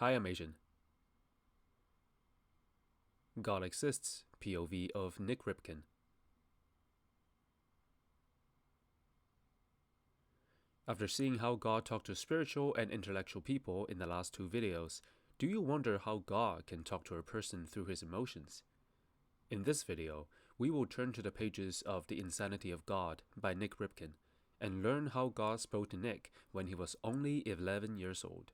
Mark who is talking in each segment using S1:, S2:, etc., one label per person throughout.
S1: Hi, I'm Asian. God Exists, POV of Nik Ripken. After seeing how God talked to spiritual and intellectual people in the last two videos, do you wonder how God can talk to a person through his emotions? In this video, we will turn to the pages of The Insanity of God by Nik Ripken and learn how God spoke to Nik when he was only 11 years old.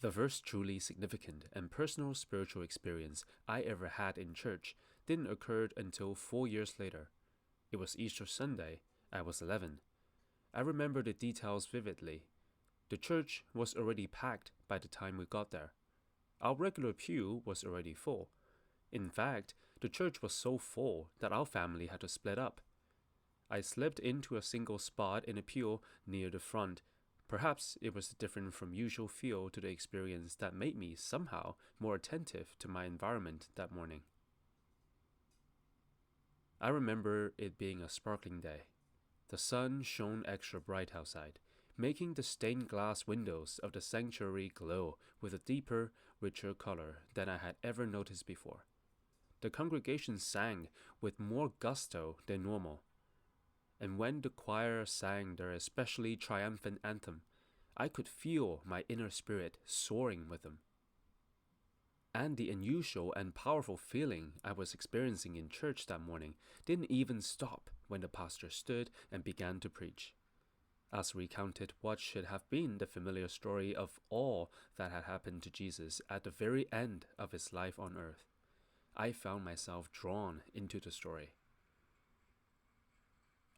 S1: The first truly significant and personal spiritual experience I ever had in church didn't occur until 4 years later. It was Easter Sunday. I was 11. I remember the details vividly. The church was already packed by the time we got there. Our regular pew was already full. In fact, the church was so full that our family had to split up. I slipped into a single spot in a pew near the front. Perhaps it was a different from usual feel to the experience that made me somehow more attentive to my environment that morning. I remember it being a sparkling day. The sun shone extra bright outside, making the stained glass windows of the sanctuary glow with a deeper, richer color than I had ever noticed before. The congregation sang with more gusto than normal. And when the choir sang their especially triumphant anthem, I could feel my inner spirit soaring with them. And the unusual and powerful feeling I was experiencing in church that morning didn't even stop when the pastor stood and began to preach. As recounted what should have been the familiar story of all that had happened to Jesus at the very end of his life on earth, I found myself drawn into the story.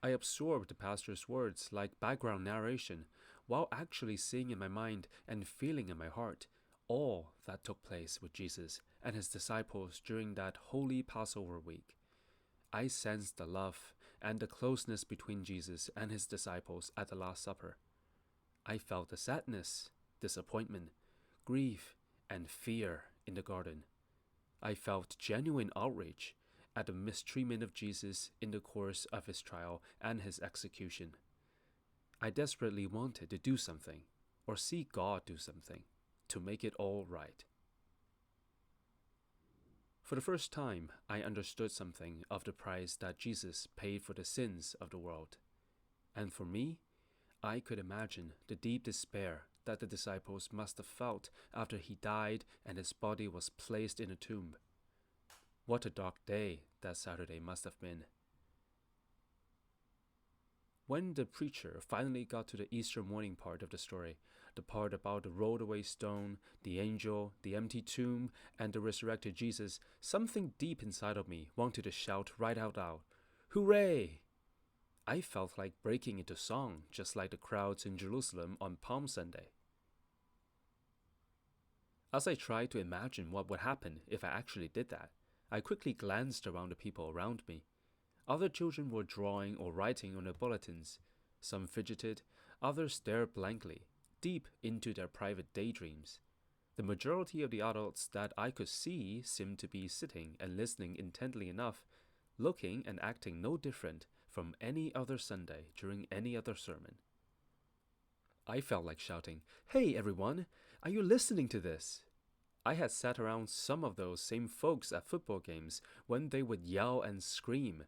S1: I absorbed the pastor's words like background narration, while actually seeing in my mind and feeling in my heart all that took place with Jesus and his disciples during that holy Passover week. I sensed the love and the closeness between Jesus and his disciples at the Last Supper. I felt the sadness, disappointment, grief, and fear in the garden. I felt genuine outrage at the mistreatment of Jesus in the course of his trial and his execution. I desperately wanted to do something, or see God do something, to make it all right. For the first time, I understood something of the price that Jesus paid for the sins of the world. And for me, I could imagine the deep despair that the disciples must have felt after he died and his body was placed in a tomb. What a dark day that Saturday must have been. When the preacher finally got to the Easter morning part of the story, the part about the rolled away stone, the angel, the empty tomb, and the resurrected Jesus, something deep inside of me wanted to shout right out loud, "Hooray!" I felt like breaking into song, just like the crowds in Jerusalem on Palm Sunday. As I tried to imagine what would happen if I actually did that, I quickly glanced around the people around me. Other children were drawing or writing on their bulletins. Some fidgeted, others stared blankly, deep into their private daydreams. The majority of the adults that I could see seemed to be sitting and listening intently enough, looking and acting no different from any other Sunday during any other sermon. I felt like shouting, "Hey everyone, are you listening to this?" I had sat around some of those same folks at football games when they would yell and scream.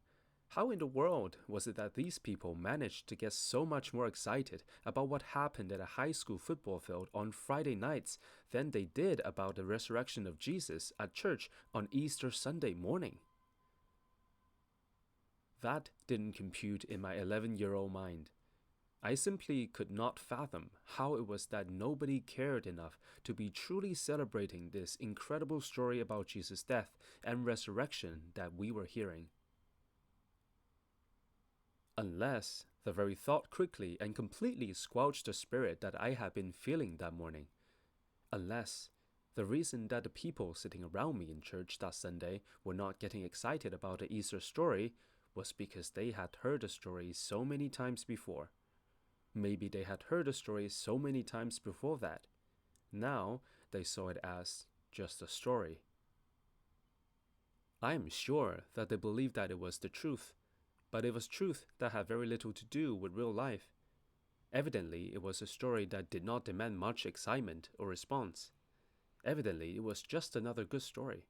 S1: How in the world was it that these people managed to get so much more excited about what happened at a high school football field on Friday nights than they did about the resurrection of Jesus at church on Easter Sunday morning? That didn't compute in my 11-year-old mind. I simply could not fathom how it was that nobody cared enough to be truly celebrating this incredible story about Jesus' death and resurrection that we were hearing. Unless the very thought quickly and completely squelched the spirit that I had been feeling that morning. Unless the reason that the people sitting around me in church that Sunday were not getting excited about the Easter story was because they had heard the story so many times before. Maybe they had heard the story so many times before that. Now they saw it as just a story. I am sure that they believed that it was the truth, but it was truth that had very little to do with real life. Evidently, it was a story that did not demand much excitement or response. Evidently, it was just another good story,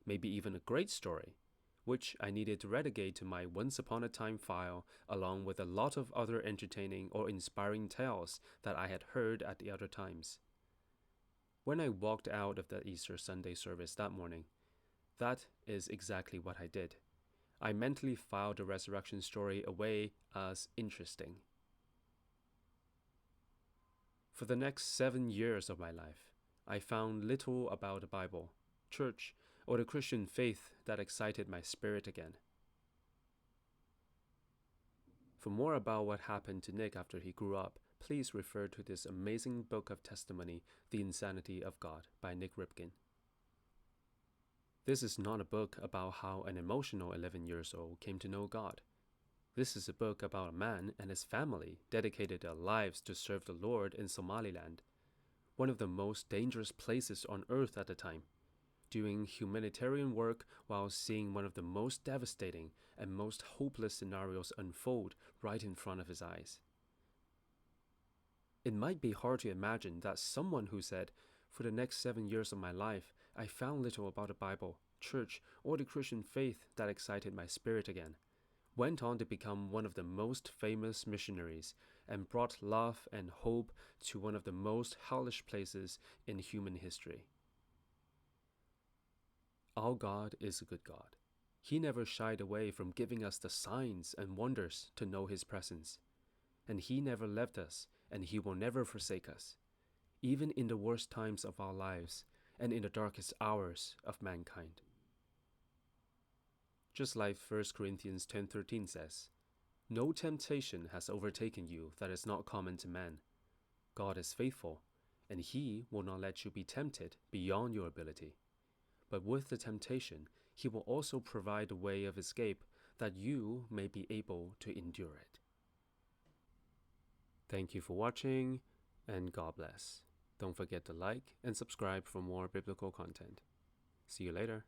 S1: maybe even a great story, which I needed to relegate to my Once Upon a Time file along with a lot of other entertaining or inspiring tales that I had heard at the other times. When I walked out of the Easter Sunday service that morning, that is exactly what I did. I mentally filed the resurrection story away as interesting. For the next 7 years of my life, I found little about the Bible, church, or the Christian faith that excited my spirit again. For more about what happened to Nik after he grew up, please refer to this amazing book of testimony, The Insanity of God, by Nik Ripken. This is not a book about how an emotional 11 years old came to know God. This is a book about a man and his family dedicated their lives to serve the Lord in Somaliland, one of the most dangerous places on earth at the time, doing humanitarian work while seeing one of the most devastating and most hopeless scenarios unfold right in front of his eyes. It might be hard to imagine that someone who said, "For the next 7 years of my life, I found little about the Bible, church, or the Christian faith that excited my spirit again," went on to become one of the most famous missionaries and brought love and hope to one of the most hellish places in human history. Our God is a good God. He never shied away from giving us the signs and wonders to know His presence. And He never left us, and He will never forsake us, even in the worst times of our lives and in the darkest hours of mankind. Just like 1 Corinthians 10:13 says, "No temptation has overtaken you that is not common to man. God is faithful, and He will not let you be tempted beyond your ability. But with the temptation, He will also provide a way of escape that you may be able to endure it." Thank you for watching, and God bless. Don't forget to like and subscribe for more biblical content. See you later.